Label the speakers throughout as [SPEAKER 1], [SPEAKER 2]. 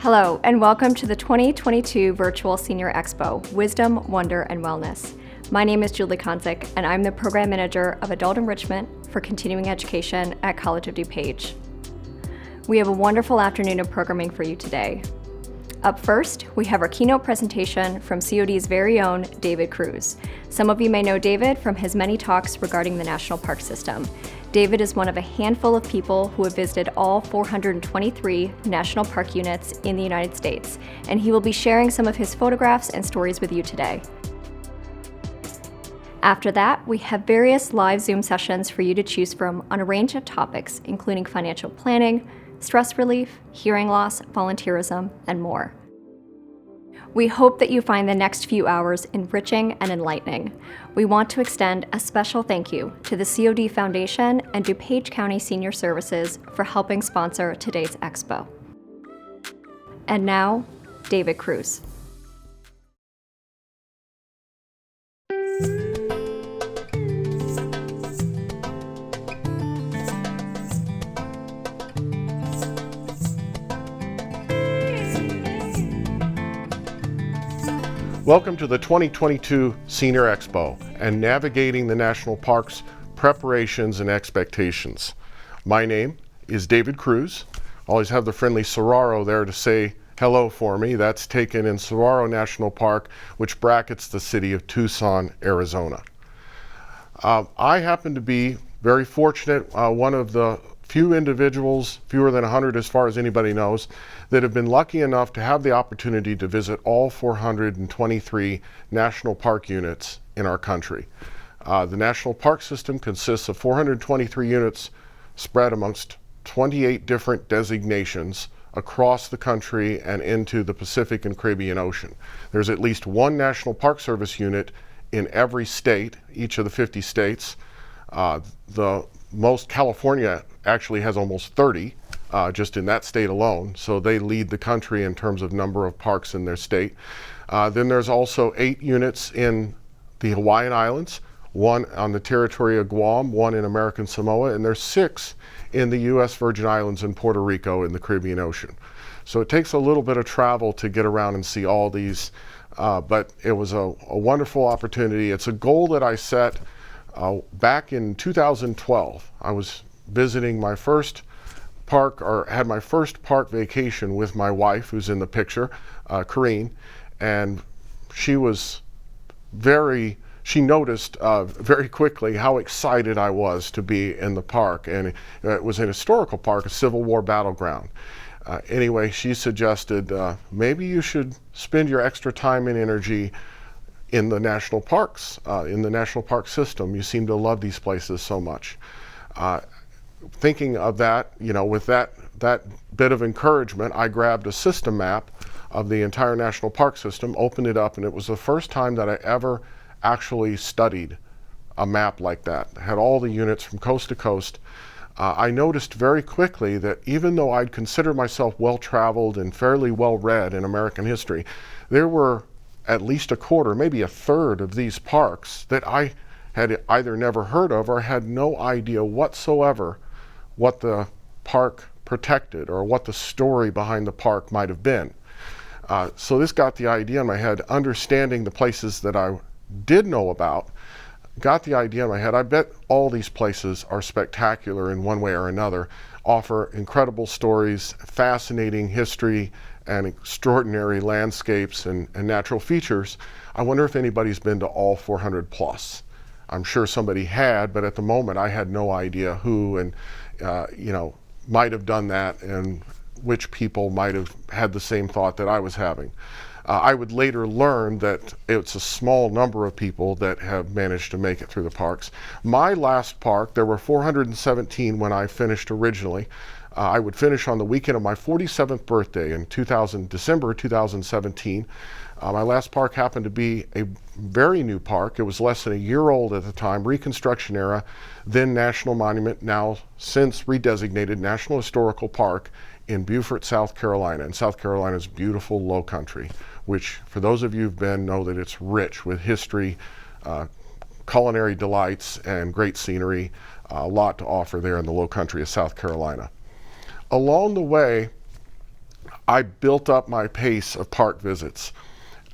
[SPEAKER 1] Hello, and welcome to the 2022 Virtual Senior Expo, Wisdom, Wonder, and Wellness. My name is Julie Konzik, and I'm the Program Manager of Adult Enrichment for Continuing Education at College of DuPage. We have a wonderful afternoon of programming for you today. Up first, we have our keynote presentation from COD's very own David Cruz. Some of you may know David from his many talks regarding the National Park System. David is one of a handful of people who have visited all 423 national park units in the United States, and he will be sharing some of his photographs and stories with you today. After that, we have various live Zoom sessions for you to choose from on a range of topics, including financial planning, stress relief, hearing loss, volunteerism, and more. We hope that you find the next few hours enriching and enlightening. We want to extend a special thank you to the COD Foundation and DuPage County Senior Services for helping sponsor today's Expo. And now, David Cruz.
[SPEAKER 2] Welcome to the 2022 Senior Expo and Navigating the National Parks Preparations and Expectations. My name is David Cruz. Always have the friendly Saguaro there to say hello for me. That's taken in Saguaro National Park, which brackets the city of Tucson, Arizona. I happen to be very fortunate, one of the few individuals, fewer than 100 as far as anybody knows, that have been lucky enough to have the opportunity to visit all 423 national park units in our country. The National Park System consists of 423 units spread amongst 28 different designations across the country and into the Pacific and Caribbean Ocean. There's at least one National Park Service unit in every state, each of the 50 states. California actually has almost 30 just in that state alone, so they lead the country in terms of number of parks in their state. Then there's also 8 units in the Hawaiian Islands, 1 on the territory of Guam, 1 in American Samoa, and there's 6 in the U.S. Virgin Islands and Puerto Rico in the Caribbean Ocean. So it takes a little bit of travel to get around and see all these, but it was a wonderful opportunity. It's a goal that I set back in 2012. I was visiting my first park, or had my first park vacation with my wife, who's in the picture, Corrine, and she noticed very quickly how excited I was to be in the park, and it was an historical park, a Civil War battleground. Anyway, she suggested maybe you should spend your extra time and energy in the national parks, in the national park system. You seem to love these places so much. Thinking of that, with that bit of encouragement, I grabbed a system map of the entire national park system, opened it up, and it was the first time that I ever actually studied a map like that. It had all the units from coast to coast. I noticed very quickly that even though I'd consider myself well-traveled and fairly well-read in American history, there were at least a quarter, maybe a third of these parks that I had either never heard of or had no idea whatsoever what the park protected or what the story behind the park might have been. So this got the idea in my head, understanding the places that I did know about, got the idea in my head, I bet all these places are spectacular in one way or another, offer incredible stories, fascinating history, and extraordinary landscapes and natural features. I wonder if anybody's been to all 400 plus. I'm sure somebody had, but at the moment I had no idea who and might have done that and which people might have had the same thought that I was having. I would later learn that it's a small number of people that have managed to make it through the parks. My last park, there were 417 when I finished originally. I would finish on the weekend of my 47th birthday in December 2017. My last park happened to be a very new park. It was less than a year old at the time, Reconstruction era, then National Monument, now since redesignated National Historical Park in Beaufort, South Carolina. And South Carolina's beautiful low country, which for those of you who've been know that it's rich with history, culinary delights, and great scenery. A lot to offer there in the low country of South Carolina. Along the way, I built up my pace of park visits.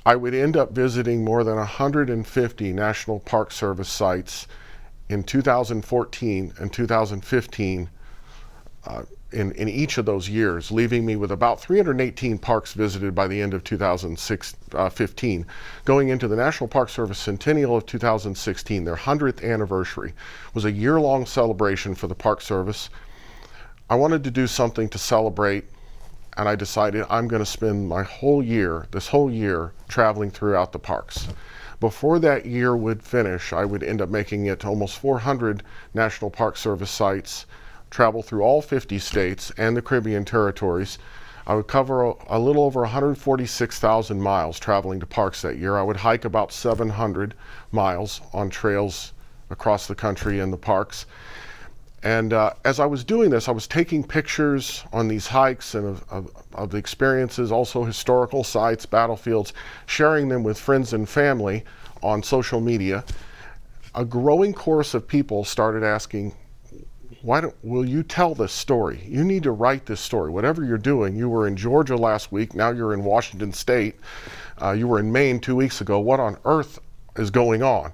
[SPEAKER 2] I would end up visiting more than 150 National Park Service sites in 2014 and 2015 in each of those years, leaving me with about 318 parks visited by the end of 2015. Going into the National Park Service Centennial of 2016, their 100th anniversary, was a year-long celebration for the Park Service. I wanted to do something to celebrate, and I decided I'm going to spend my whole year, this whole year, traveling throughout the parks. Before that year would finish, I would end up making it to almost 400 National Park Service sites, travel through all 50 states and the Caribbean territories. I would cover a little over 146,000 miles traveling to parks that year. I would hike about 700 miles on trails across the country in the parks. And as I was doing this, I was taking pictures on these hikes and of the experiences, also historical sites, battlefields, sharing them with friends and family on social media. A growing chorus of people started asking, will you tell this story? You need to write this story. Whatever you're doing, you were in Georgia last week, now you're in Washington State, you were in Maine 2 weeks ago. What on earth is going on?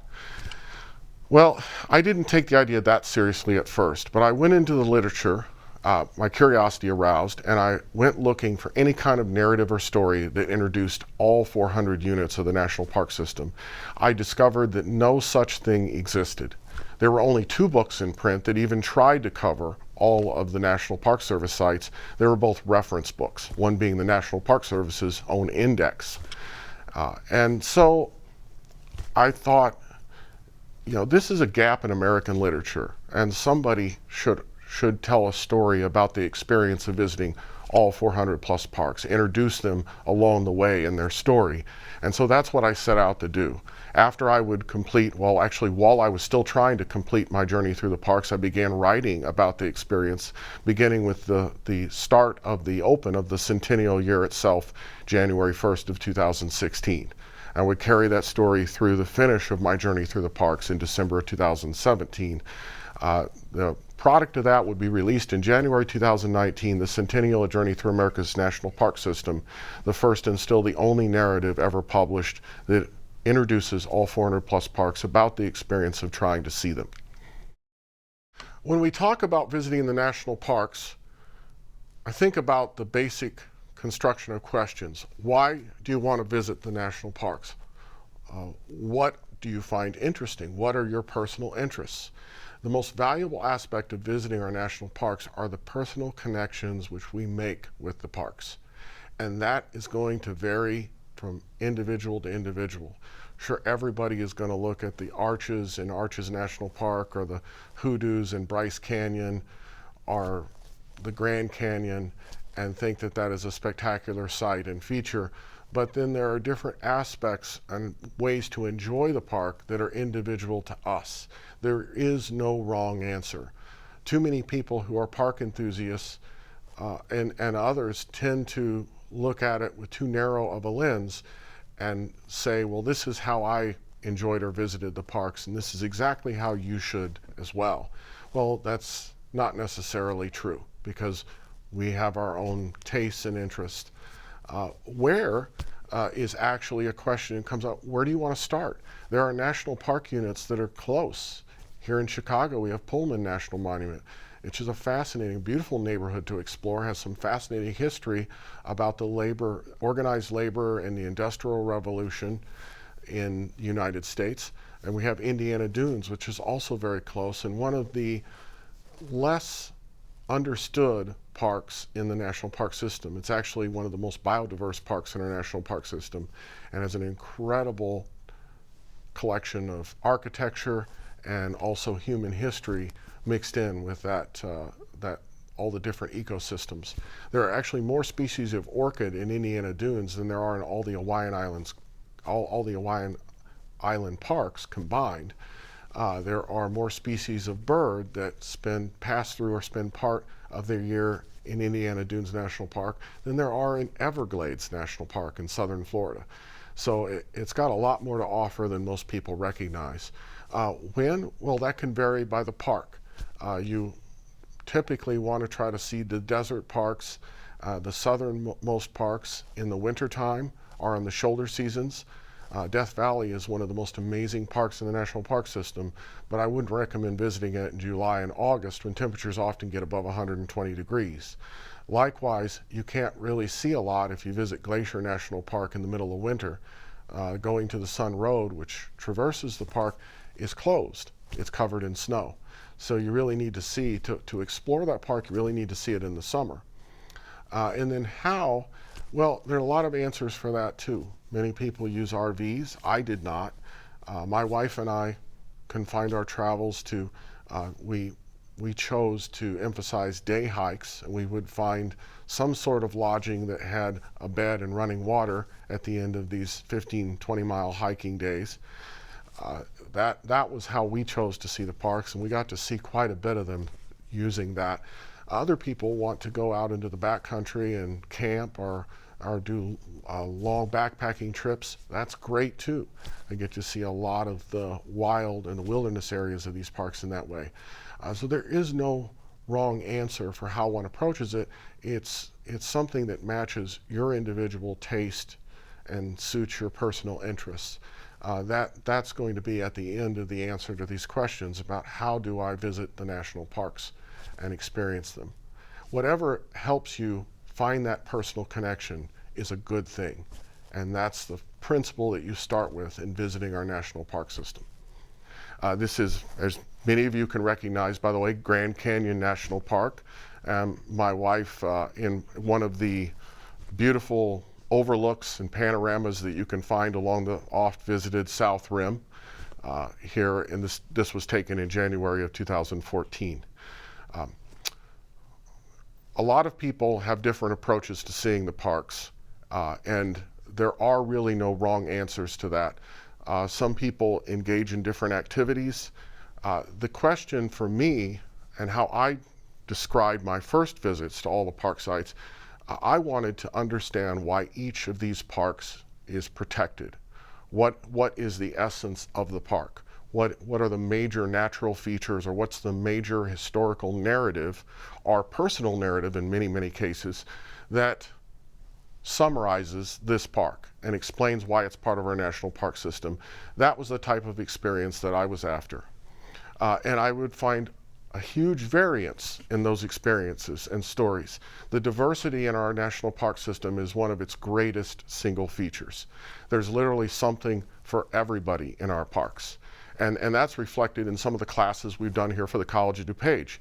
[SPEAKER 2] Well, I didn't take the idea that seriously at first, but I went into the literature, my curiosity aroused, and I went looking for any kind of narrative or story that introduced all 400 units of the National Park System. I discovered that no such thing existed. There were only 2 books in print that even tried to cover all of the National Park Service sites. They were both reference books, one being the National Park Service's own index. And so I thought, this is a gap in American literature, and somebody should tell a story about the experience of visiting all 400 plus parks, introduce them along the way in their story. And so that's what I set out to do. After I would complete, while I was still trying to complete my journey through the parks, I began writing about the experience, beginning with the start of the open of the centennial year itself, January 1st of 2016. I would carry that story through the finish of my journey through the parks in December of 2017. The product of that would be released in January 2019, the Centennial: A Journey Through America's National Park System, the first and still the only narrative ever published that introduces all 400 plus parks about the experience of trying to see them. When we talk about visiting the national parks, I think about the basic construction of questions. Why do you want to visit the national parks? What do you find interesting? What are your personal interests? The most valuable aspect of visiting our national parks are the personal connections which we make with the parks. And that is going to vary from individual to individual. Sure, everybody is going to look at the arches in Arches National Park, or the hoodoos in Bryce Canyon, or the Grand Canyon, and think that that is a spectacular sight and feature. But then there are different aspects and ways to enjoy the park that are individual to us. There is no wrong answer. Too many people who are park enthusiasts and others tend to look at it with too narrow of a lens and say, well, this is how I enjoyed or visited the parks, and this is exactly how you should as well. Well, that's not necessarily true, because we have our own tastes and interests. Where is actually a question that comes up. Where do you want to start? There are national park units that are close. Here in Chicago, we have Pullman National Monument, which is a fascinating, beautiful neighborhood to explore, has some fascinating history about the organized labor and the Industrial Revolution in the United States. And we have Indiana Dunes, which is also very close, and one of the less understood parks in the National Park System. It's actually one of the most biodiverse parks in our National Park System, and has an incredible collection of architecture and also human history mixed in with that all the different ecosystems. There are actually more species of orchid in Indiana Dunes than there are in all the Hawaiian Islands, all the Hawaiian Island parks combined. There are more species of bird that pass through or spend part of their year in Indiana Dunes National Park than there are in Everglades National Park in southern Florida. So it's got a lot more to offer than most people recognize. When? Well, that can vary by the park. You typically want to try to see the desert parks The southernmost parks in the wintertime are in the shoulder seasons. Death Valley is one of the most amazing parks in the National Park System, but I wouldn't recommend visiting it in July and August when temperatures often get above 120 degrees. Likewise, you can't really see a lot if you visit Glacier National Park in the middle of winter. Going to the Sun Road, which traverses the park, is closed. It's covered in snow. So you really need to see, to explore that park, you really need to see it in the summer. And then how? Well, there are a lot of answers for that too. Many people use RVs. I did not. My wife and I confined our travels to, we chose to emphasize day hikes, and we would find some sort of lodging that had a bed and running water at the end of these 15, 20-mile hiking days. That was how we chose to see the parks, and we got to see quite a bit of them using that. Other people want to go out into the backcountry and camp or do long backpacking trips. That's great too. I get to see a lot of the wild and the wilderness areas of these parks in that way. So there is no wrong answer for how one approaches it. It's something that matches your individual taste and suits your personal interests. That's going to be at the end of the answer to these questions about how do I visit the national parks and experience them. Whatever helps you find that personal connection is a good thing, and that's the principle that you start with in visiting our national park system. This is, as many of you can recognize, by the way, Grand Canyon National Park. My wife, in one of the beautiful overlooks and panoramas that you can find along the oft-visited South Rim here, and this was taken in January of 2014. A lot of people have different approaches to seeing the parks, and there are really no wrong answers to that. Some people engage in different activities. The question for me, and how I described my first visits to all the park sites, I wanted to understand why each of these parks is protected. What is the essence of the park? What are the major natural features, or what's the major historical narrative, or personal narrative in many, many cases, that summarizes this park and explains why it's part of our national park system. That was the type of experience that I was after. And I would find a huge variance in those experiences and stories. The diversity in our national park system is one of its greatest single features. There's literally something for everybody in our parks. And that's reflected in some of the classes we've done here for the College of DuPage.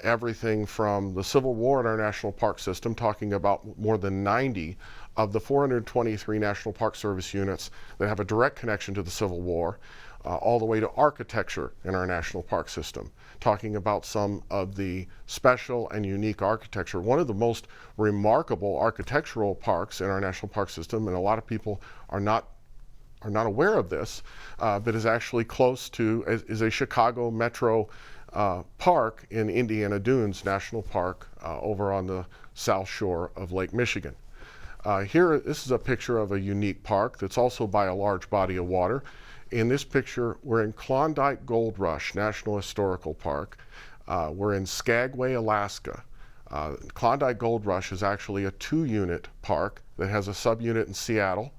[SPEAKER 2] Everything from the Civil War in our national park system, talking about more than 90 of the 423 National Park Service units that have a direct connection to the Civil War, all the way to architecture in our national park system, talking about some of the special and unique architecture. One of the most remarkable architectural parks in our national park system, and a lot of people are not aware of this, but is actually close to, is a Chicago Metro park in Indiana Dunes National Park over on the south shore of Lake Michigan. Here, this is a picture of a unique park that's also by a large body of water. In this picture, we're in Klondike Gold Rush National Historical Park. We're in Skagway, Alaska. Klondike Gold Rush is actually a 2-unit park that has a subunit in Seattle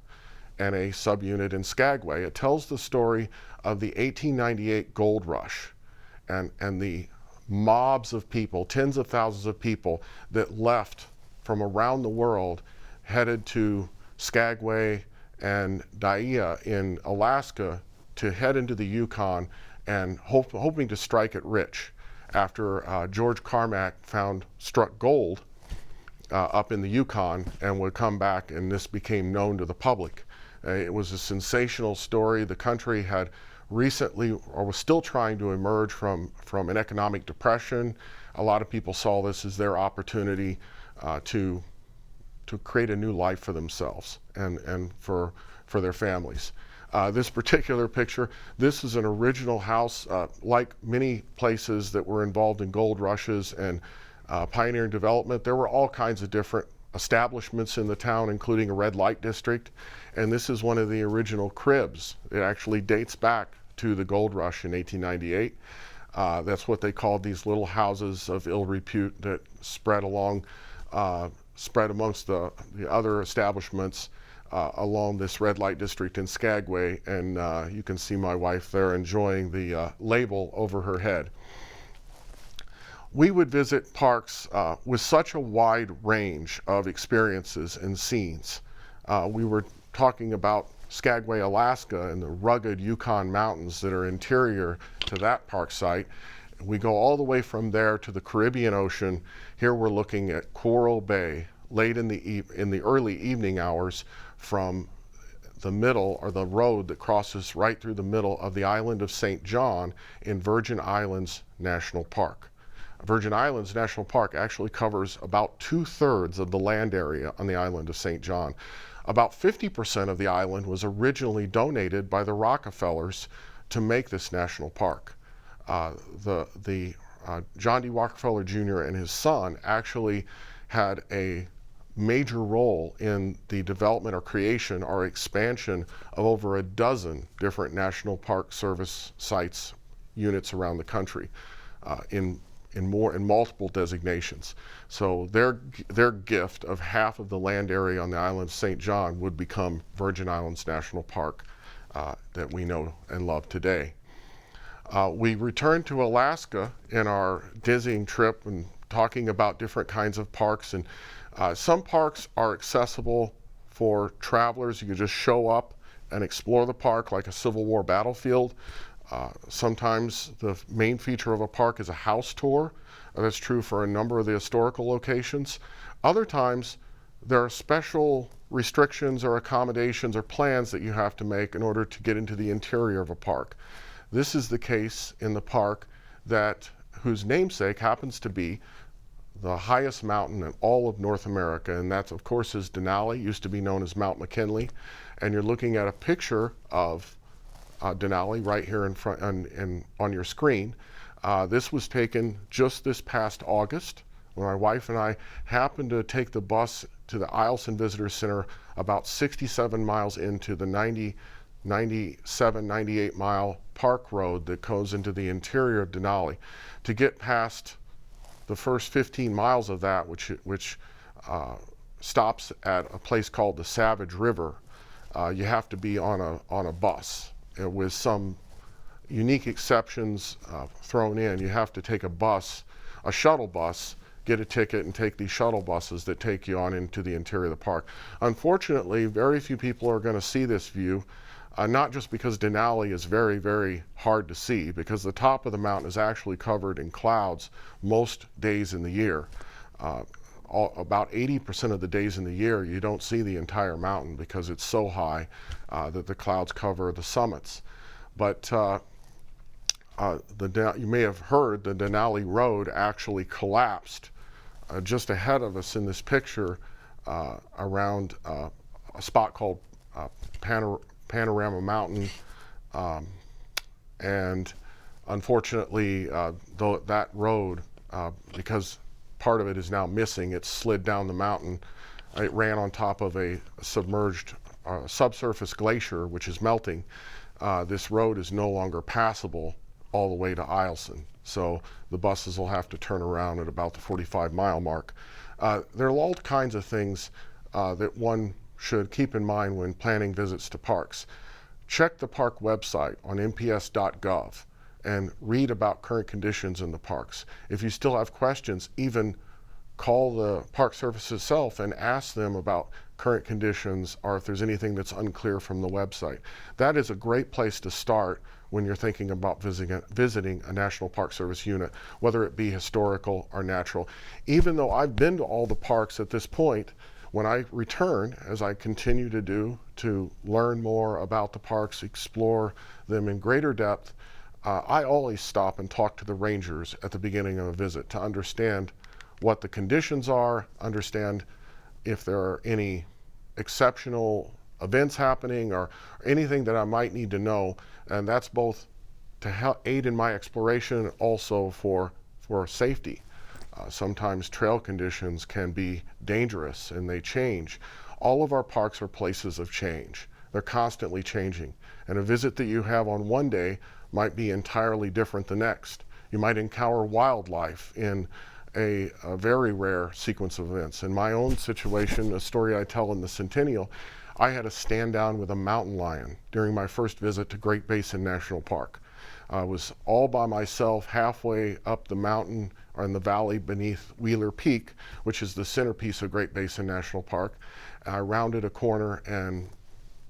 [SPEAKER 2] and a subunit in Skagway. It tells the story of the 1898 gold rush and the mobs of people, tens of thousands of people that left from around the world, headed to Skagway and Dyea in Alaska to head into the Yukon and hoping to strike it rich after George Carmack struck gold up in the Yukon and would come back, and this became known to the public. It was a sensational story. The country had recently, or was still trying to emerge from an economic depression. A lot of people saw this as their opportunity to create a new life for themselves and for their families. This particular picture, this is an original house. Like many places that were involved in gold rushes and pioneering development, there were all kinds of different establishments in the town, including a red light district. And this is one of the original cribs. It actually dates back to the gold rush in 1898. That's what they called these little houses of ill repute that spread along spread amongst the other establishments along this red light district in Skagway, and you can see my wife there enjoying the label over her head. We would visit parks with such a wide range of experiences and scenes. We were talking about Skagway, Alaska, and the rugged Yukon mountains that are interior to that park site. We go all the way from there to the Caribbean Ocean. Here we're looking at Coral Bay, late in the early evening hours, from the middle, or the road that crosses right through the middle of the island of St. John in Virgin Islands National Park. Virgin Islands National Park actually covers about 2/3 of the land area on the island of St. John. About 50% of the island was originally donated by the Rockefellers to make this national park. John D. Rockefeller Jr. and his son actually had a major role in the development or creation or expansion of over a dozen different National Park Service sites, units around the country, in multiple designations. So their gift of half of the land area on the island of St. John would become Virgin Islands National Park that we know and love today. We returned to Alaska in our dizzying trip and talking about different kinds of parks, and some parks are accessible for travelers. You can just show up and explore the park like a Civil War battlefield. Sometimes the main feature of a park is a house tour. That's true for a number of the historical locations. Other times there are special restrictions or accommodations or plans that you have to make in order to get into the interior of a park. This is the case in the park whose namesake happens to be the highest mountain in all of North America, and that of course is Denali, used to be known as Mount McKinley. And you're looking at a picture of Denali right here in front on your screen. This was taken just this past August when my wife and I happened to take the bus to the Eielson Visitor Center about 67 miles into the 97, 98 mile park road that goes into the interior of Denali. To get past the first 15 miles of that, which stops at a place called the Savage River, you have to be on a bus. With some unique exceptions thrown in, you have to take a shuttle bus, get a ticket, and take these shuttle buses that take you on into the interior of the park. Unfortunately, very few people are going to see this view, not just because Denali is very, very hard to see, because the top of the mountain is actually covered in clouds most days in the year. About 80% of the days in the year you don't see the entire mountain because it's so high that the clouds cover the summits. But you may have heard the Denali Road actually collapsed just ahead of us in this picture around a spot called Panorama Mountain, and unfortunately that road, because part of it is now missing, it slid down the mountain. It ran on top of a submerged subsurface glacier which is melting. This road is no longer passable all the way to Eielson, so the buses will have to turn around at about the 45-mile mark. There are all kinds of things that one should keep in mind when planning visits to parks. Check the park website on nps.gov and read about current conditions in the parks. If you still have questions, even call the Park Service itself and ask them about current conditions, or if there's anything that's unclear from the website. That is a great place to start when you're thinking about visiting a National Park Service unit, whether it be historical or natural. Even though I've been to all the parks at this point, when I return, as I continue to do, to learn more about the parks, explore them in greater depth, I always stop and talk to the rangers at the beginning of a visit to understand what the conditions are, understand if there are any exceptional events happening or anything that I might need to know. And that's both to help aid in my exploration and also for safety. Sometimes trail conditions can be dangerous and they change. All of our parks are places of change. They're constantly changing. And a visit that you have on one day might be entirely different the next. You might encounter wildlife in a very rare sequence of events. In my own situation, a story I tell in the Centennial, I had a stand down with a mountain lion during my first visit to Great Basin National Park. I was all by myself halfway up the mountain or in the valley beneath Wheeler Peak, which is the centerpiece of Great Basin National Park. I rounded a corner and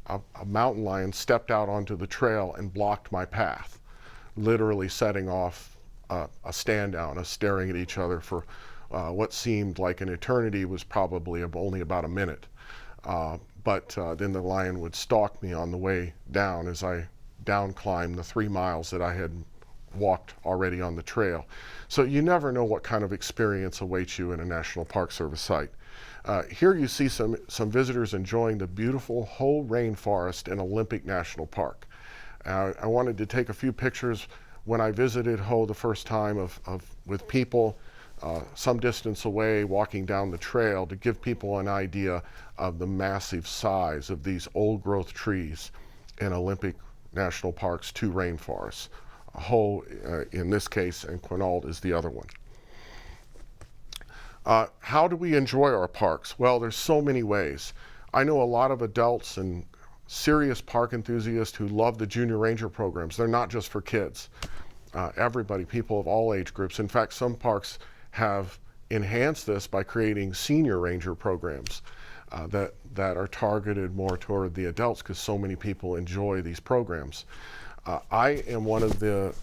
[SPEAKER 2] a mountain lion stepped out onto the trail and blocked my path, literally setting off a stand down, us staring at each other for what seemed like an eternity was probably only about a minute. But then the lion would stalk me on the way down as I down climbed the 3 miles that I had walked already on the trail. So you never know what kind of experience awaits you in a National Park Service site. Here you see some visitors enjoying the beautiful whole rainforest in Olympic National Park. I wanted to take a few pictures when I visited Ho the first time with people some distance away walking down the trail to give people an idea of the massive size of these old growth trees in Olympic National Park's 2 rainforests. Ho in this case and Quinault is the other one. How do we enjoy our parks? Well, there's so many ways. I know a lot of adults and serious park enthusiasts who love the Junior Ranger programs. They're not just for kids. Everybody, people of all age groups. In fact, some parks have enhanced this by creating Senior Ranger programs that are targeted more toward the adults because so many people enjoy these programs. I am one of the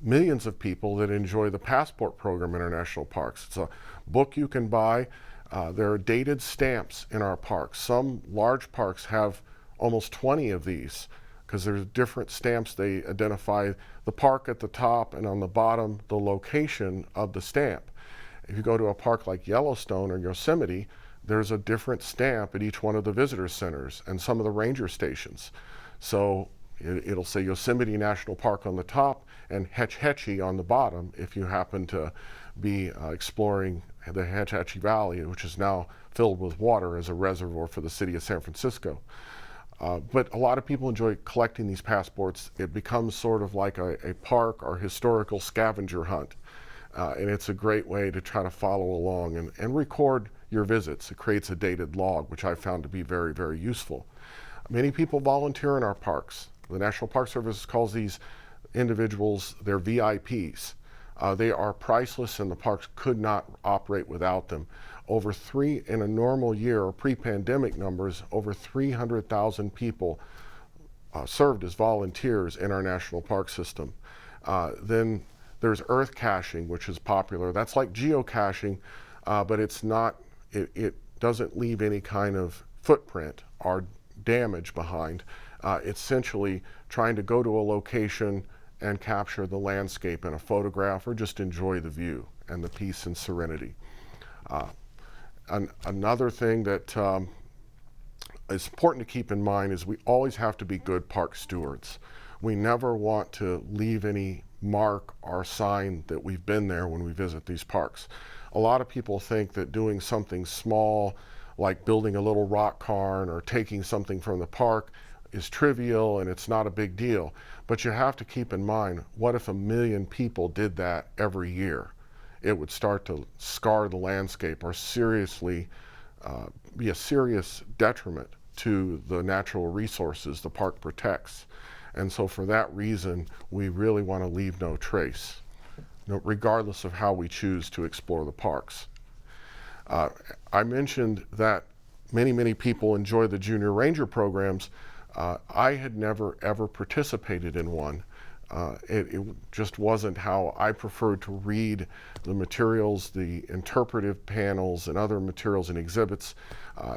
[SPEAKER 2] millions of people that enjoy the Passport program in our national parks. It's a book you can buy. There are dated stamps in our parks. Some large parks have almost 20 of these because there's different stamps. They identify the park at the top and on the bottom the location of the stamp. If you go to a park like Yellowstone or Yosemite, there's a different stamp at each one of the visitor centers and some of the ranger stations. So it'll say Yosemite National Park on the top and Hetch Hetchy on the bottom if you happen to be exploring the Hetch Hetchy Valley, which is now filled with water as a reservoir for the city of San Francisco. But a lot of people enjoy collecting these passports. It becomes sort of like a park or historical scavenger hunt. And it's a great way to try to follow along and record your visits. It creates a dated log, which I found to be very, very useful. Many people volunteer in our parks. The National Park Service calls these individuals their VIPs. They are priceless and the parks could not operate without them. In a normal year, or pre-pandemic numbers, over 300,000 people served as volunteers in our national park system. Then there's earth caching, which is popular. That's like geocaching, but it doesn't leave any kind of footprint or damage behind. Essentially trying to go to a location and capture the landscape in a photograph or just enjoy the view and the peace and serenity. Another thing that is important to keep in mind is we always have to be good park stewards. We never want to leave any mark or sign that we've been there when we visit these parks. A lot of people think that doing something small, like building a little rock cairn or taking something from the park, is trivial and it's not a big deal. But you have to keep in mind, what if 1 million people did that every year? It would start to scar the landscape or seriously be a serious detriment to the natural resources the park protects. And so for that reason, we really want to leave no trace, regardless of how we choose to explore the parks. I mentioned that many people enjoy the Junior Ranger programs. I had never ever participated in one. It just wasn't how I preferred to read the materials, the interpretive panels and other materials and exhibits,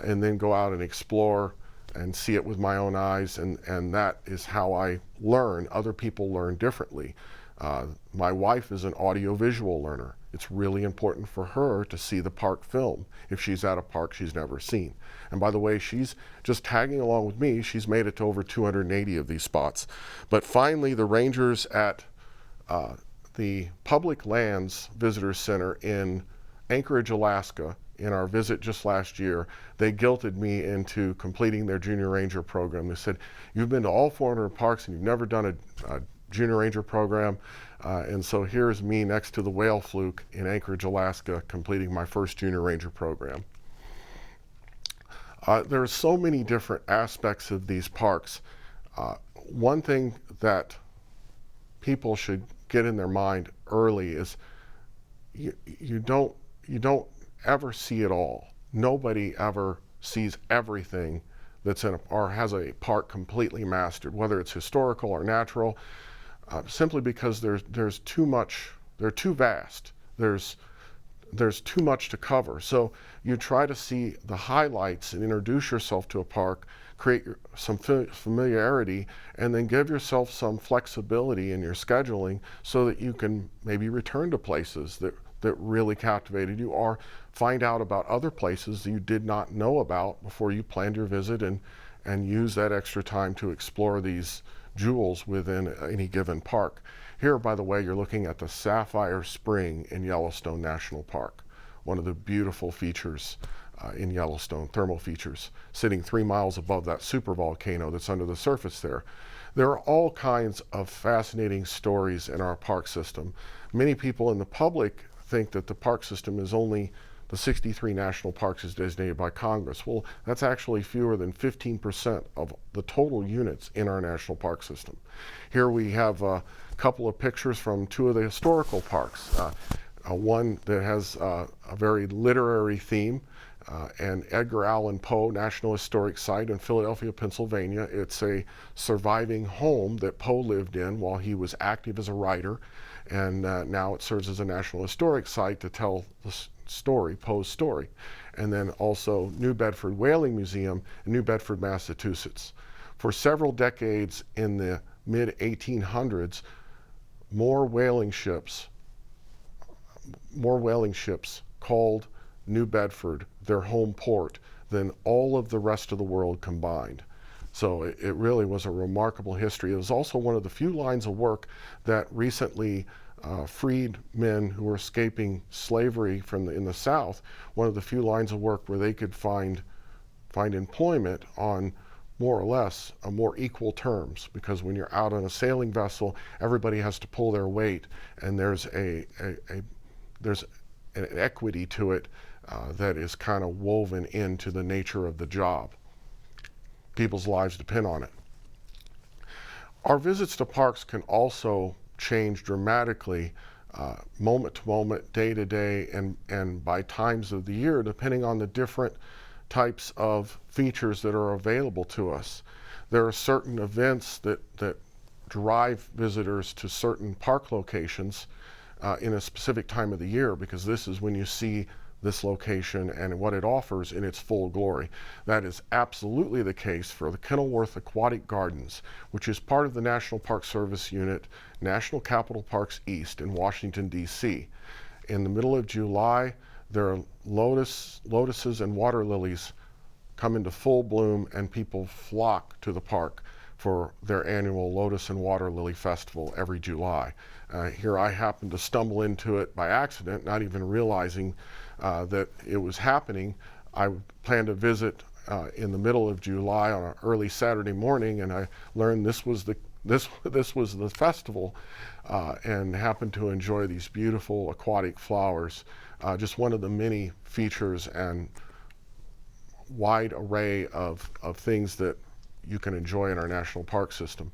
[SPEAKER 2] and then go out and explore and see it with my own eyes, and that is how I learn. Other people learn differently. My wife is an audiovisual learner. It's really important for her to see the park film if she's at a park she's never seen. And by the way, she's just tagging along with me. She's made it to over 280 of these spots. But finally, the rangers at the Public Lands Visitor Center in Anchorage, Alaska, in our visit just last year, they guilted me into completing their Junior Ranger program. They said, "You've been to all 400 parks and you've never done a Junior Ranger program, and so here's me next to the whale fluke in Anchorage, Alaska, completing my first Junior Ranger program. There are so many different aspects of these parks. One thing that people should get in their mind early is you don't ever see it all. Nobody ever sees everything that's in or has a park completely mastered, whether it's historical or natural, simply because there's too much. They're too vast. There's too much to cover. So you try to see the highlights and introduce yourself to a park, create some familiarity, and then give yourself some flexibility in your scheduling so that you can maybe return to places that really captivated you, or find out about other places that you did not know about before you planned your visit, and use that extra time to explore these jewels within any given park. Here, by the way, you're looking at the Sapphire Spring in Yellowstone National Park, one of the beautiful features in Yellowstone, thermal features, sitting 3 miles above that supervolcano that's under the surface there. There are all kinds of fascinating stories in our park system. Many people in the public think that the park system is only the 63 national parks as designated by Congress. Well, that's actually fewer than 15% of the total units in our national park system. Here we have a couple of pictures from 2 of the historical parks. One that has a very literary theme, and Edgar Allan Poe National Historic Site in Philadelphia, Pennsylvania. It's a surviving home that Poe lived in while he was active as a writer, and now it serves as a National Historic Site to tell the story, Poe's story. And then also New Bedford Whaling Museum in New Bedford, Massachusetts. For several decades in the mid-1800s, more whaling ships called New Bedford their home port than all of the rest of the world combined. So it really was a remarkable history. It was also one of the few lines of work that recently freed men who were escaping slavery in the South, one of the few lines of work where they could find employment on more or less more equal terms, because when you're out on a sailing vessel, everybody has to pull their weight, and there's there's an equity to it that is kind of woven into the nature of the job. People's lives depend on it. Our visits to parks can also change dramatically moment to moment, day to day, and by times of the year, depending on the different types of features that are available to us. There are certain events that drive visitors to certain park locations in a specific time of the year, because this is when you see this location and what it offers in its full glory. That is absolutely the case for the Kenilworth Aquatic Gardens, which is part of the National Park Service Unit, National Capital Parks East in Washington, D.C. In the middle of July, there are lotuses and water lilies come into full bloom, and people flock to the park for their annual Lotus and Water Lily Festival every July. Here I happened to stumble into it by accident, not even realizing that it was happening. I planned a visit in the middle of July on an early Saturday morning, and I learned this was the festival, and happened to enjoy these beautiful aquatic flowers. Just one of the many features and wide array of things that you can enjoy in our national park system.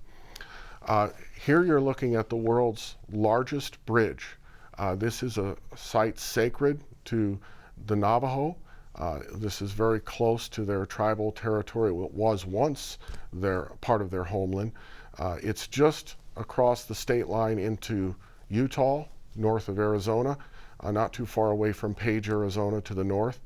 [SPEAKER 2] Here you're looking at the world's largest bridge. This is a site sacred to the Navajo. This is very close to their tribal territory. It was once part of their homeland. It's just across the state line into Utah, north of Arizona, not too far away from Page, Arizona to the north.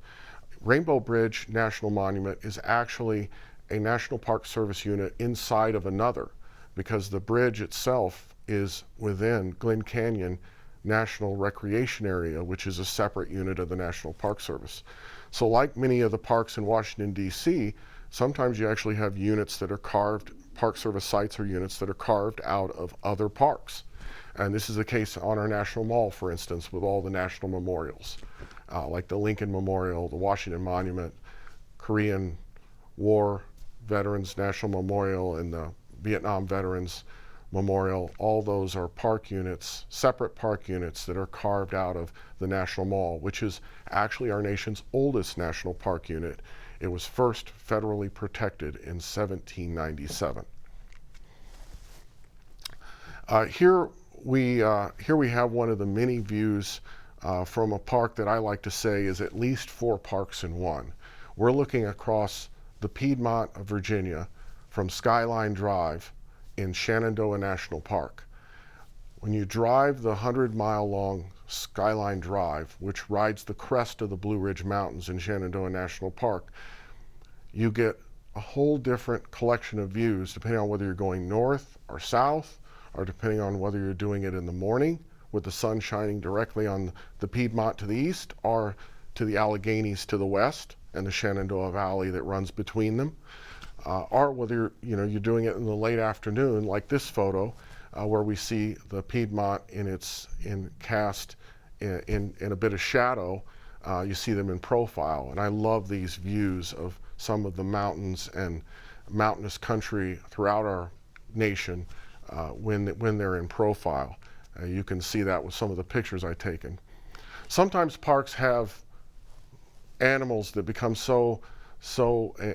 [SPEAKER 2] Rainbow Bridge National Monument is actually a National Park Service unit inside of another, because the bridge itself is within Glen Canyon National Recreation Area, which is a separate unit of the National Park Service. So like many of the parks in Washington, D.C., sometimes you actually have units that are carved, Park Service sites or units that are carved out of other parks. And this is the case on our National Mall, for instance, with all the national memorials, like the Lincoln Memorial, the Washington Monument, Korean War Veterans National Memorial, and the Vietnam Veterans Memorial, all those are park units, separate park units that are carved out of the National Mall, which is actually our nation's oldest national park unit. It was first federally protected in 1797. Here we have one of the many views from a park that I like to say is at least 4 parks in one. We're looking across the Piedmont of Virginia from Skyline Drive in Shenandoah National Park. When you drive the 100-mile-long Skyline Drive, which rides the crest of the Blue Ridge Mountains in Shenandoah National Park, you get a whole different collection of views depending on whether you're going north or south, or depending on whether you're doing it in the morning with the sun shining directly on the Piedmont to the east, or to the Alleghenies to the west and the Shenandoah Valley that runs between them. Or whether you're doing it in the late afternoon, like this photo, where we see the Piedmont cast in a bit of shadow. You see them in profile, and I love these views of some of the mountains and mountainous country throughout our nation when they're in profile. You can see that with some of the pictures I've taken. Sometimes parks have animals that become so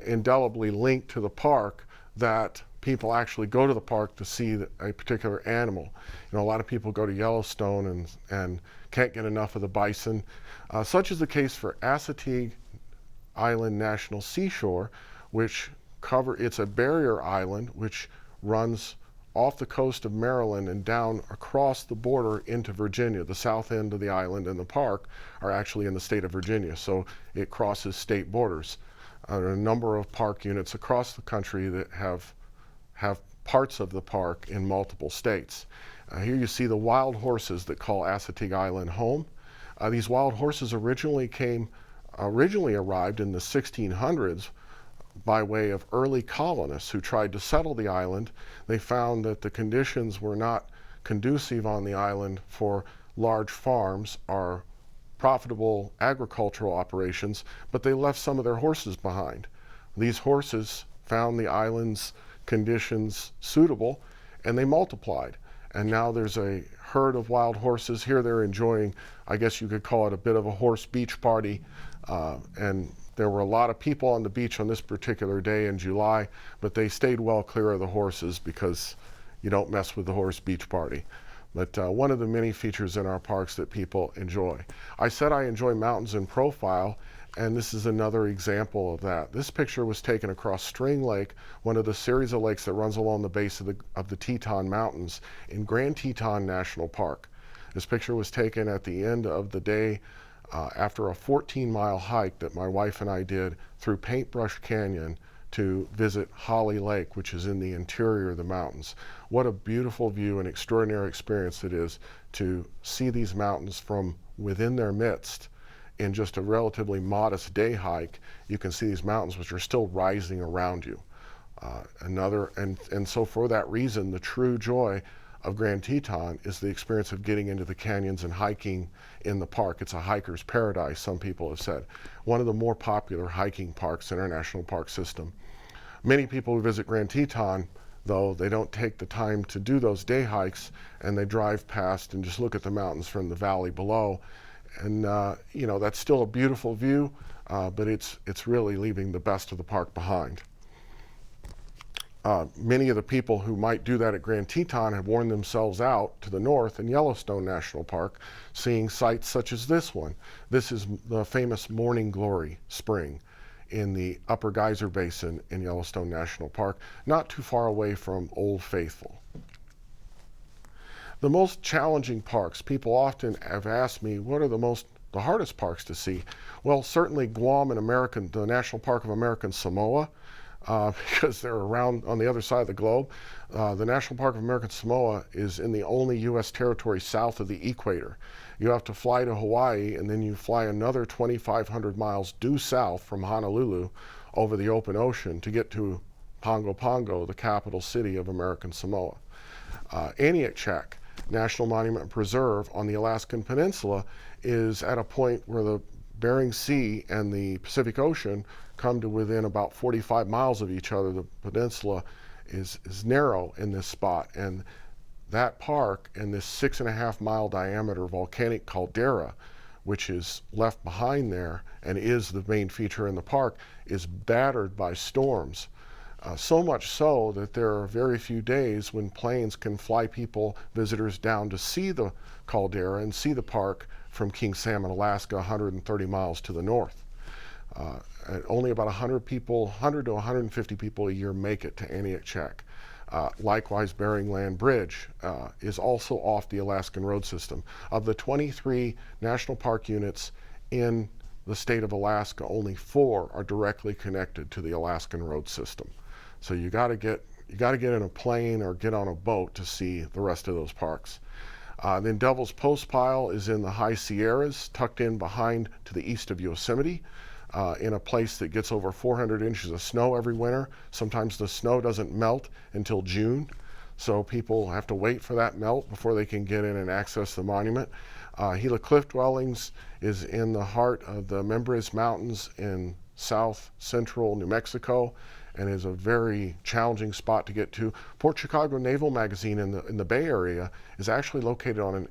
[SPEAKER 2] indelibly linked to the park that people actually go to the park to see a particular animal. A lot of people go to Yellowstone and can't get enough of the bison. Such is the case for Assateague Island National Seashore, it's a barrier island which runs off the coast of Maryland and down across the border into Virginia. The south end of the island and the park are actually in the state of Virginia, so it crosses state borders. There are a number of park units across the country that have parts of the park in multiple states. Here you see the wild horses that call Assateague Island home. These wild horses originally arrived in the 1600s by way of early colonists who tried to settle the island. They found that the conditions were not conducive on the island for large farms or profitable agricultural operations, but they left some of their horses behind. These horses found the island's conditions suitable, and they multiplied. And now there's a herd of wild horses here. They're enjoying, I guess you could call it a bit of a horse beach party. And there were a lot of people on the beach on this particular day in July, but they stayed well clear of the horses because you don't mess with the horse beach party. But one of the many features in our parks that people enjoy. I said I enjoy mountains in profile, and this is another example of that. This picture was taken across String Lake, one of the series of lakes that runs along the base of the Teton Mountains in Grand Teton National Park. This picture was taken at the end of the day after a 14-mile hike that my wife and I did through Paintbrush Canyon to visit Holly Lake, which is in the interior of the mountains. What a beautiful view and extraordinary experience it is to see these mountains from within their midst. In just a relatively modest day hike, you can see these mountains which are still rising around you. And so for that reason, the true joy of Grand Teton is the experience of getting into the canyons and hiking in the park. It's a hiker's paradise, some people have said. One of the more popular hiking parks in our national park system. Many people who visit Grand Teton, though, they don't take the time to do those day hikes, and they drive past and just look at the mountains from the valley below. And that's still a beautiful view, but it's really leaving the best of the park behind. Many of the people who might do that at Grand Teton have worn themselves out to the north in Yellowstone National Park, seeing sights such as this one. This is the famous Morning Glory Spring in the Upper Geyser Basin in Yellowstone National Park, not too far away from Old Faithful. The most challenging parks, people often have asked me, what are the hardest parks to see? Well, certainly Guam and the National Park of American Samoa, because they're around on the other side of the globe. The National Park of American Samoa is in the only U.S. territory south of the equator. You have to fly to Hawaii, and then you fly another 2,500 miles due south from Honolulu over the open ocean to get to Pongo Pongo, the capital city of American Samoa. Aniakchak National Monument and Preserve on the Alaskan Peninsula is at a point where the Bering Sea and the Pacific Ocean come to within about 45 miles of each other. The peninsula is narrow in this spot, and that park and this 6.5 mile diameter volcanic caldera, which is left behind there and is the main feature in the park, is battered by storms. So much so that there are very few days when planes can fly visitors down to see the caldera and see the park from King Salmon, Alaska, 130 miles to the north. Only about 100 to 150 people a year make it to Aniakchak. Likewise, Bering Land Bridge is also off the Alaskan road system. Of the 23 national park units in the state of Alaska, only 4 are directly connected to the Alaskan road system. So you got to get in a plane or get on a boat to see the rest of those parks. Then Devil's Postpile is in the high Sierras, tucked in behind to the east of Yosemite, in a place that gets over 400 inches of snow every winter. Sometimes the snow doesn't melt until June, so people have to wait for that melt before they can get in and access the monument. Gila Cliff Dwellings is in the heart of the Mimbres Mountains in south central New Mexico, and is a very challenging spot to get to. Port Chicago Naval Magazine in the Bay Area is actually located on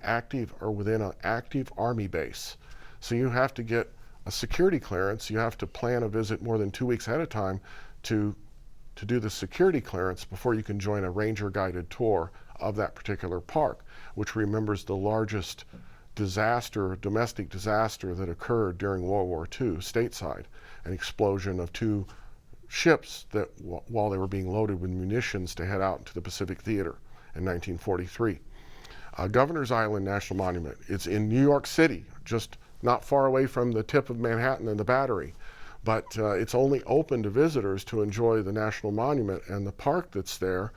[SPEAKER 2] within an active Army base. So you have to get a security clearance. You have to plan a visit more than 2 weeks ahead of time to do the security clearance before you can join a ranger guided tour of that particular park, which remembers the largest domestic disaster that occurred during World War II stateside, an explosion of 2 ships that while they were being loaded with munitions to head out into the Pacific Theater in 1943. Governor's Island National Monument, it's in New York City, just not far away from the tip of Manhattan and the Battery, but it's only open to visitors to enjoy the National Monument and the park that's there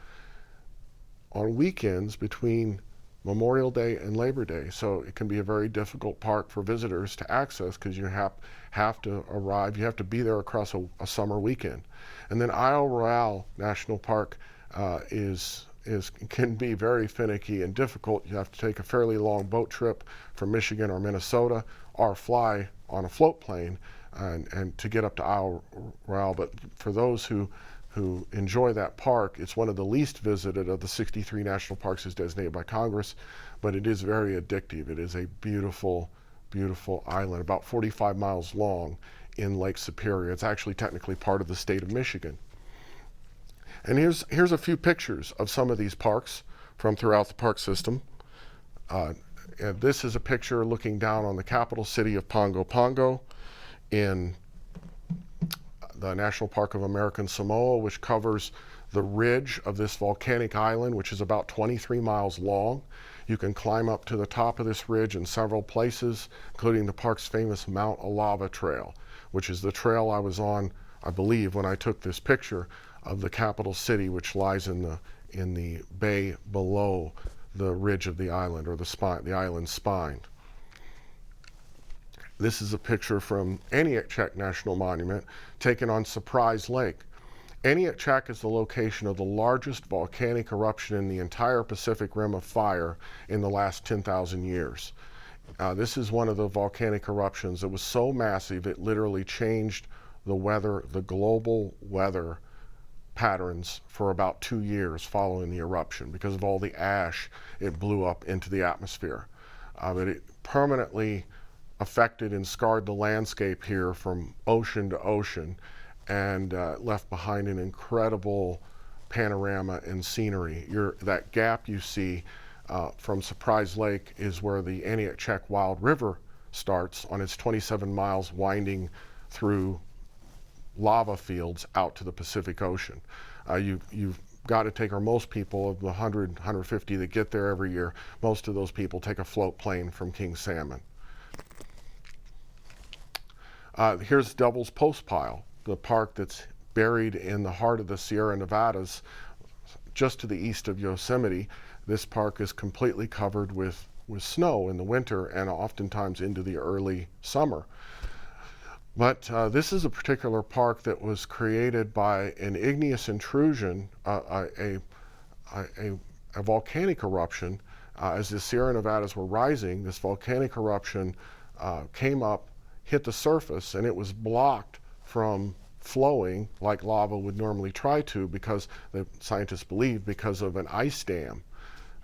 [SPEAKER 2] on weekends between Memorial Day and Labor Day. So it can be a very difficult park for visitors to access because you have to arrive, you have to be there across a summer weekend. And then Isle Royale National Park can be very finicky and difficult. You have to take a fairly long boat trip from Michigan or Minnesota, or fly on a float plane and to get up to Isle Royale. But for those who enjoy that park, it's one of the least visited of the 63 national parks as designated by Congress, but it is very addictive. It is a beautiful, beautiful island, about 45 miles long in Lake Superior. It's actually technically part of the state of Michigan. And here's a few pictures of some of these parks from throughout the park system. And this is a picture looking down on the capital city of Pongo Pongo in the National Park of American Samoa, which covers the ridge of this volcanic island, which is about 23 miles long. You can climb up to the top of this ridge in several places, including the park's famous Mount Alava Trail, which is the trail I was on, I believe, when I took this picture of the capital city, which lies in the bay below the ridge of the island, or the island's spine. This is a picture from Aniakchak National Monument taken on Surprise Lake. Aniakchak is the location of the largest volcanic eruption in the entire Pacific Rim of Fire in the last 10,000 years. This is one of the volcanic eruptions that was so massive it literally changed the global weather patterns for about 2 years following the eruption because of all the ash it blew up into the atmosphere. But it permanently affected and scarred the landscape here from ocean to ocean, and left behind an incredible panorama and scenery. That gap you see from Surprise Lake is where the Aniakchak Wild River starts on its 27 miles winding through lava fields out to the Pacific Ocean. You've got to take, or most people of the 150 that get there every year, most of those people take a float plane from King Salmon. Here's Devil's Postpile, the park that's buried in the heart of the Sierra Nevadas, just to the east of Yosemite. This park is completely covered with snow in the winter and oftentimes into the early summer. But this is a particular park that was created by an igneous intrusion, a volcanic eruption. As the Sierra Nevadas were rising, this volcanic eruption came up, hit the surface, and it was blocked from flowing like lava would normally try to, because the scientists believe because of an ice dam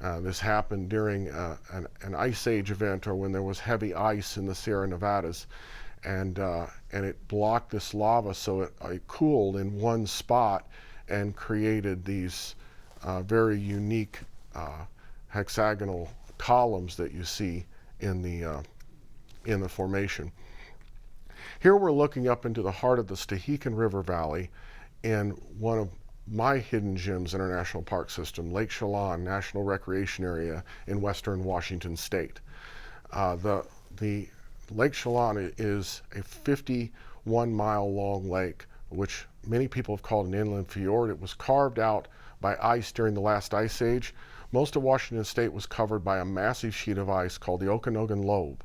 [SPEAKER 2] This happened during an ice age event, or when there was heavy ice in the Sierra Nevadas, and it blocked this lava, so it cooled in one spot and created these very unique hexagonal columns that you see in the formation. Here we're looking up into the heart of the Stehekin River Valley in one of my hidden gems in our national park system, Lake Chelan National Recreation Area in western Washington State. The Lake Chelan is a 51-mile long lake, which many people have called an inland fjord. It was carved out by ice during the last ice age. Most of Washington State was covered by a massive sheet of ice called the Okanogan Lobe.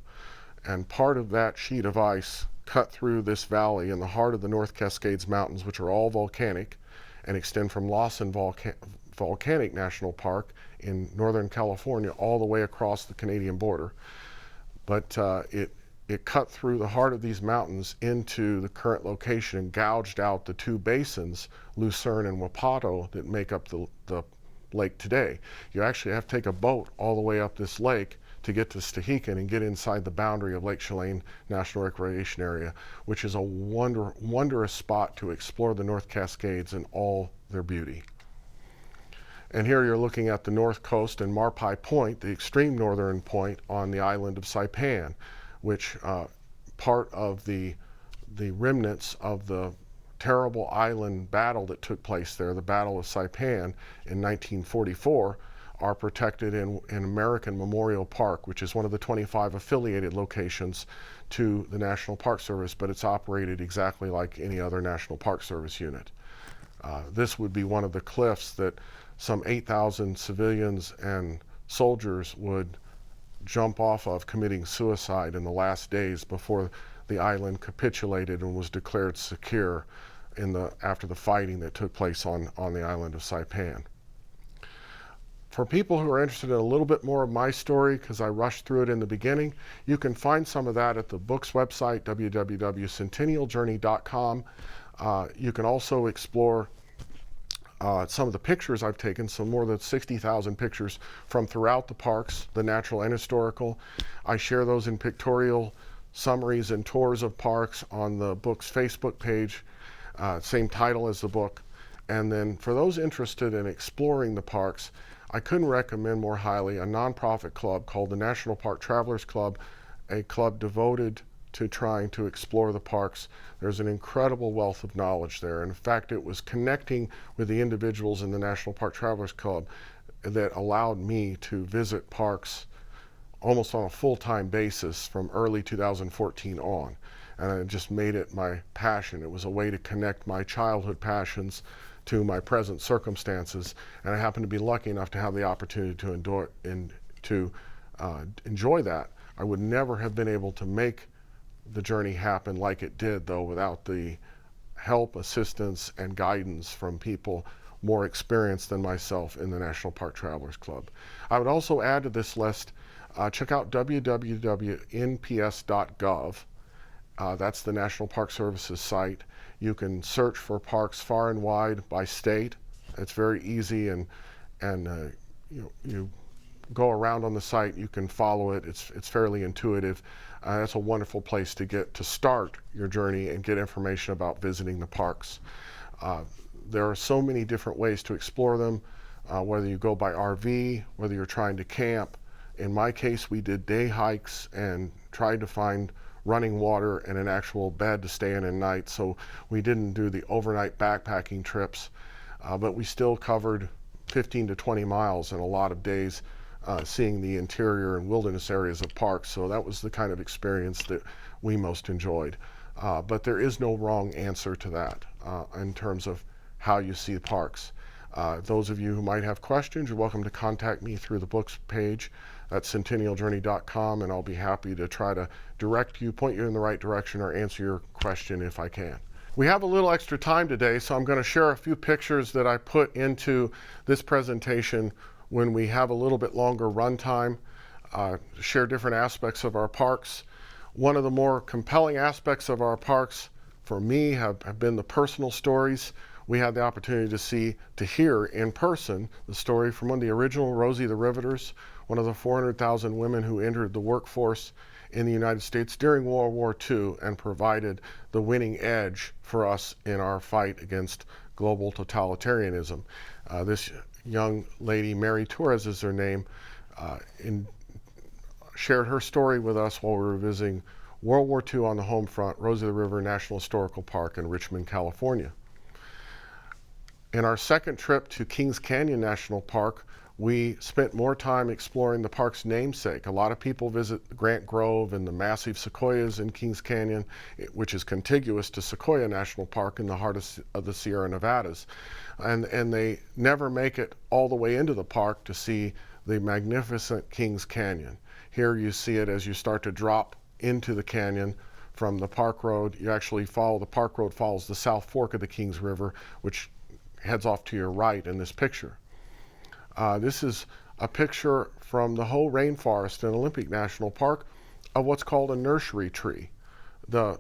[SPEAKER 2] And part of that sheet of ice cut through this valley in the heart of the North Cascades Mountains, which are all volcanic and extend from Lawson Volcanic National Park in Northern California all the way across the Canadian border. But it cut through the heart of these mountains into the current location and gouged out the two basins, Lucerne and Wapato, that make up the lake today. You actually have to take a boat all the way up this lake to get to Stehekin and get inside the boundary of Lake Chelan National Recreation Area, which is a wondrous spot to explore the North Cascades in all their beauty. And here you're looking at the north coast and Marpai Point, the extreme northern point on the island of Saipan, which part of the remnants of the terrible island battle that took place there, the Battle of Saipan in 1944, are protected in American Memorial Park, which is one of the 25 affiliated locations to the National Park Service, but it's operated exactly like any other National Park Service unit. This would be one of the cliffs that some 8,000 civilians and soldiers would jump off of, committing suicide in the last days before the island capitulated and was declared secure after the fighting that took place on the island of Saipan. For people who are interested in a little bit more of my story, because I rushed through it in the beginning, you can find some of that at the book's website, www.centennialjourney.com. You can also explore some of the pictures I've taken, some more than 60,000 pictures from throughout the parks, the natural and historical. I share those in pictorial summaries and tours of parks on the book's Facebook page, same title as the book. And then for those interested in exploring the parks, I couldn't recommend more highly a nonprofit club called the National Park Travelers Club, a club devoted to trying to explore the parks. There's an incredible wealth of knowledge there. In fact, it was connecting with the individuals in the National Park Travelers Club that allowed me to visit parks almost on a full-time basis from early 2014 on. And it just made it my passion. It was a way to connect my childhood passions to my present circumstances, and I happen to be lucky enough to have the opportunity to enjoy that. I would never have been able to make the journey happen like it did, though, without the help, assistance, and guidance from people more experienced than myself in the National Park Travelers Club. I would also add to this list, check out www.nps.gov. That's the National Park Service's site. You can search for parks far and wide by state. It's very easy, and you go around on the site. You can follow it. It's fairly intuitive. That's a wonderful place to start your journey and get information about visiting the parks. There are so many different ways to explore them, whether you go by RV, whether you're trying to camp. In my case, we did day hikes and tried to find running water and an actual bed to stay in at night, so we didn't do the overnight backpacking trips, but we still covered 15 to 20 miles in a lot of days, seeing the interior and wilderness areas of parks. So that was the kind of experience that we most enjoyed. But there is no wrong answer to that in terms of how you see the parks. Those of you who might have questions, you're welcome to contact me through the books page at centennialjourney.com, and I'll be happy to try to direct you, point you in the right direction, or answer your question if I can. We have a little extra time today, so I'm going to share a few pictures that I put into this presentation when we have a little bit longer run time, share different aspects of our parks. One of the more compelling aspects of our parks for me have been the personal stories. we had the opportunity to hear in person the story from one of the original Rosie the Riveters, one of the 400,000 women who entered the workforce in the United States during World War II and provided the winning edge for us in our fight against global totalitarianism. This young lady, Mary Torres is her name, shared her story with us while we were visiting World War II on the home front, Rosie the River National Historical Park in Richmond, California. In our second trip to Kings Canyon National Park, we spent more time exploring the park's namesake. A lot of people visit Grant Grove and the massive sequoias in Kings Canyon, which is contiguous to Sequoia National Park in the heart of the Sierra Nevadas. And they never make it all the way into the park to see the magnificent Kings Canyon. Here you see it as you start to drop into the canyon from the park road. You actually the park road follows the South Fork of the Kings River, which heads off to your right in this picture. This is a picture from the whole rainforest in Olympic National Park of what's called a nursery tree. A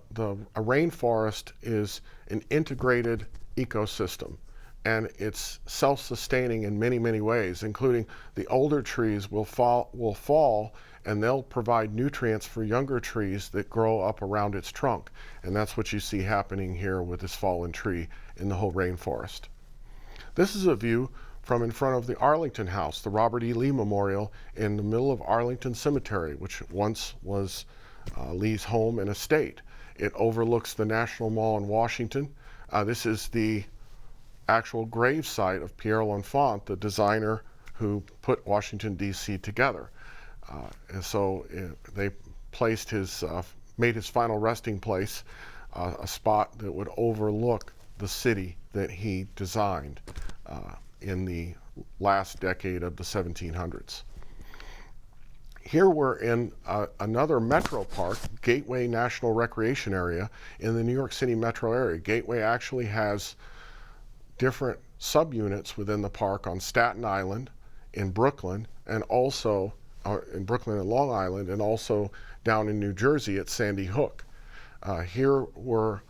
[SPEAKER 2] rainforest is an integrated ecosystem, and it's self-sustaining in many, many ways, including the older trees will fall and they'll provide nutrients for younger trees that grow up around its trunk. And that's what you see happening here with this fallen tree in the whole rainforest. This is a view from in front of the Arlington House, the Robert E. Lee Memorial in the middle of Arlington Cemetery, which once was Lee's home and estate. It overlooks the National Mall in Washington. This is the actual grave site of Pierre L'Enfant, the designer who put Washington, D.C. together. And so they made his final resting place a spot that would overlook the city that he designed in the last decade of the 1700s. Here we're in another metro park, Gateway National Recreation Area in the New York City metro area. Gateway actually has different subunits within the park on Staten Island, in Brooklyn, and also in Brooklyn and Long Island, and also down in New Jersey at Sandy Hook. Here we're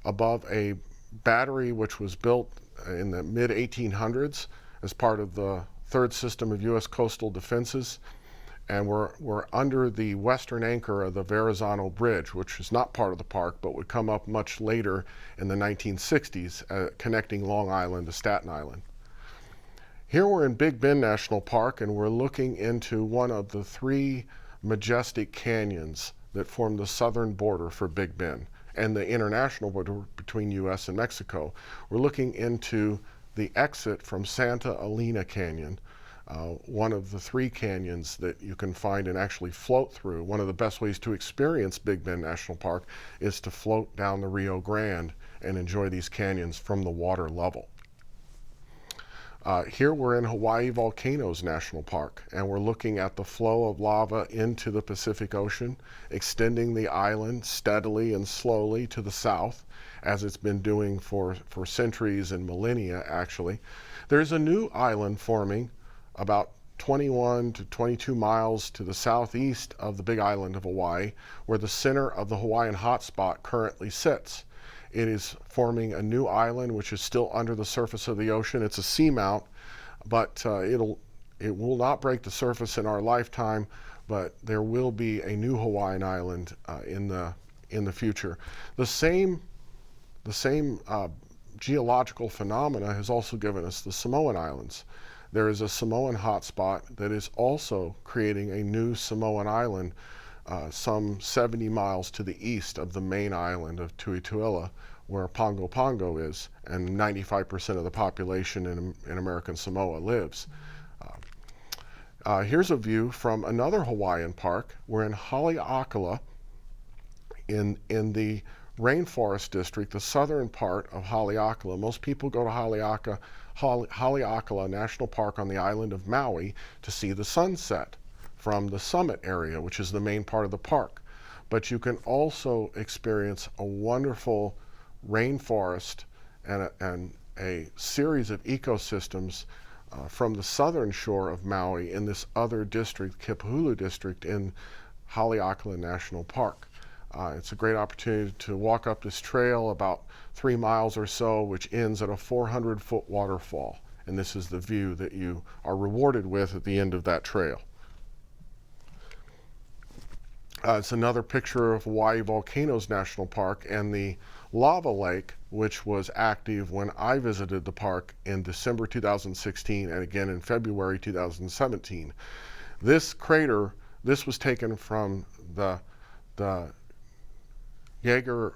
[SPEAKER 2] above a battery which was built in the mid-1800s as part of the third system of U.S. coastal defenses. And we're under the western anchor of the Verrazano Bridge, which is not part of the park, but would come up much later in the 1960s, connecting Long Island to Staten Island. Here we're in Big Bend National Park, and we're looking into one of the three majestic canyons that form the southern border for Big Bend and the international border between U.S. and Mexico. We're looking into the exit from Santa Elena Canyon, one of the three canyons that you can find and actually float through. One of the best ways to experience Big Bend National Park is to float down the Rio Grande and enjoy these canyons from the water level. Here we're in Hawaii Volcanoes National Park, and we're looking at the flow of lava into the Pacific Ocean, extending the island steadily and slowly to the south, as it's been doing for centuries and millennia, actually. There's a new island forming about 21 to 22 miles to the southeast of the big island of Hawaii, where the center of the Hawaiian hotspot currently sits. It is forming a new island which is still under the surface of the ocean. It's a seamount, but it will not break the surface in our lifetime, but there will be a new Hawaiian island in the future. The same geological phenomena has also given us the Samoan Islands. There is a Samoan hotspot that is also creating a new Samoan island some 70 miles to the east of the main island of Tuituila, where Pongo Pongo is, and 95% of the population in American Samoa lives. Here's a view from another Hawaiian park. We're in Haleakala, in the Rainforest District, the southern part of Haleakala. Most people go to Haleakala National Park on the island of Maui to see the sunset from the summit area, which is the main part of the park. But you can also experience a wonderful rainforest and a series of ecosystems from the southern shore of Maui in this other district, Kepahulu District, in Haleakala National Park. It's a great opportunity to walk up this trail about 3 miles or so, which ends at a 400-foot waterfall. And this is the view that you are rewarded with at the end of that trail. It's another picture of Hawaii Volcanoes National Park and the lava lake, which was active when I visited the park in December 2016 and again in February 2017. This crater, this was taken from the Jaeger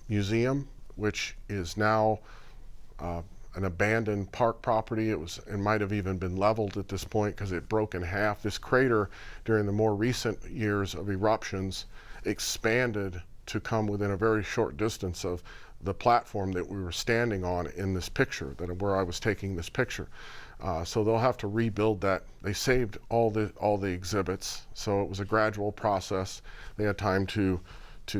[SPEAKER 2] Museum, which is now an abandoned park property. It might have even been leveled at this point because it broke in half. This crater, during the more recent years of eruptions, expanded to come within a very short distance of the platform that we were standing on in this picture, where I was taking this picture. So they'll have to rebuild that. They saved all the exhibits, so it was a gradual process. They had time to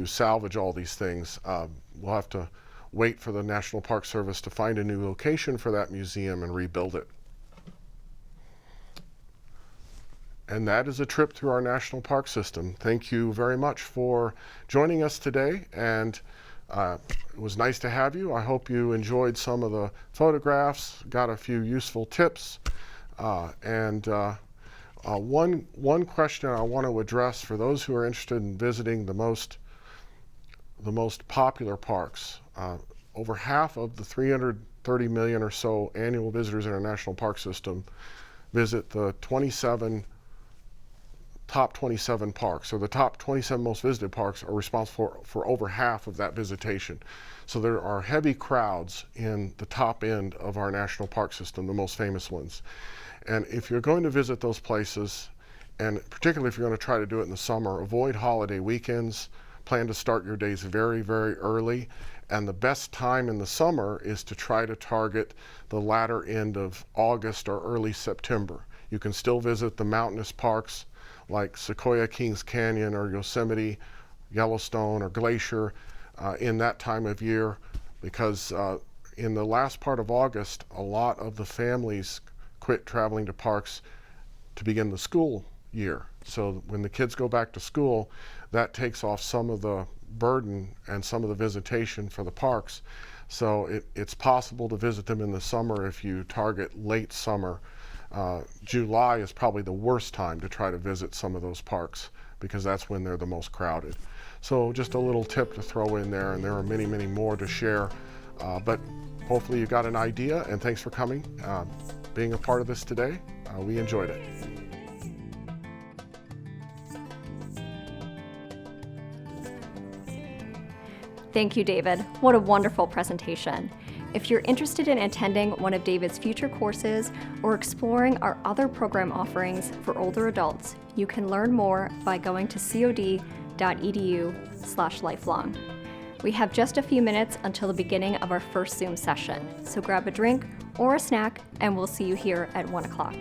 [SPEAKER 2] salvage all these things. We'll have to wait for the National Park Service to find a new location for that museum and rebuild it. And that is a trip through our national park system. Thank you very much for joining us today, and it was nice to have you. I hope you enjoyed some of the photographs, got a few useful tips, and one question I want to address for those who are interested in visiting the most popular parks. Over half of the 330 million or so annual visitors in our national park system visit the top 27 parks. So the top 27 most visited parks are responsible for over half of that visitation. So there are heavy crowds in the top end of our national park system, the most famous ones. And if you're going to visit those places, and particularly if you're going to try to do it in the summer, avoid holiday weekends. Plan to start your days very, very early. And the best time in the summer is to try to target the latter end of August or early September. You can still visit the mountainous parks like Sequoia Kings Canyon or Yosemite, Yellowstone or Glacier in that time of year, because in the last part of August, a lot of the families quit traveling to parks to begin the school year. So when the kids go back to school, that takes off some of the burden and some of the visitation for the parks. So it's possible to visit them in the summer if you target late summer. July is probably the worst time to try to visit some of those parks because that's when they're the most crowded. So just a little tip to throw in there, and there are many, many more to share. But hopefully you got an idea, and thanks for coming, being a part of this today. We enjoyed it.
[SPEAKER 1] Thank you, David. What a wonderful presentation. If you're interested in attending one of David's future courses or exploring our other program offerings for older adults, you can learn more by going to cod.edu/lifelong. We have just a few minutes until the beginning of our first Zoom session, so grab a drink or a snack and we'll see you here at 1 o'clock.